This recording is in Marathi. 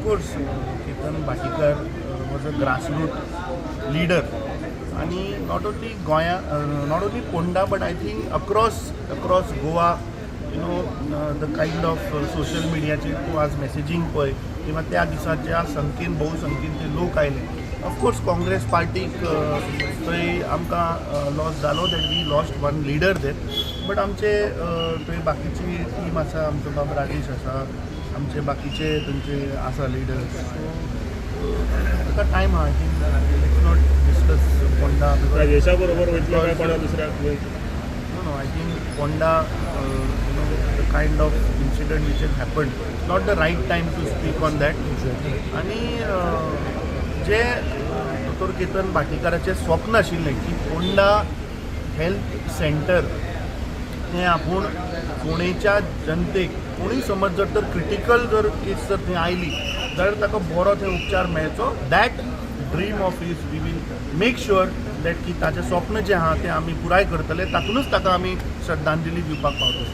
Of course Ketan Bhatikar was a grassroot leader आणि नॉट ओन्ली गोंया not only Ponda but I think across Goa you know the kind of social मिडियाचेर तूं आज मॅसेजींग पळय किंवा त्या दिसा ज्या संख्येन भोवसंख्येन ते लोक आयले ऑफकोर्स काँग्रेस पार्टीक थंय आमकां लॉस जालो that we lost one leader there but आमचे थंय बाकीची टीम आसा आमचो बाब राजेश आसा आमचे बाकीचे थंयचे आसा लिडर्स ताका टायम आहा I think let's not discuss Ponda राजेशा बरोबर वयतलो काय कोणा दुसऱ्याक no I think Ponda you know the kind of incident which has happened not the right time to speak on that आनी जे दोतोर केतन भाटीकाराचें स्वप्न आशिल्लें की पोंडा हेल्थ सेंटर हें आपूण फोंडेच्या जनतेक कोणूय समज जर तर क्रिटिकल जर केस जर थंय आयली जाल्यार ताका बरो थंय उपचार मेळचो that dream of his we will make sure that की ताचें स्वप्न जें आहा तें आमी पुराय करतले तातूंतच ताका आमी श्रद्धांजली दिवपाक पावतले.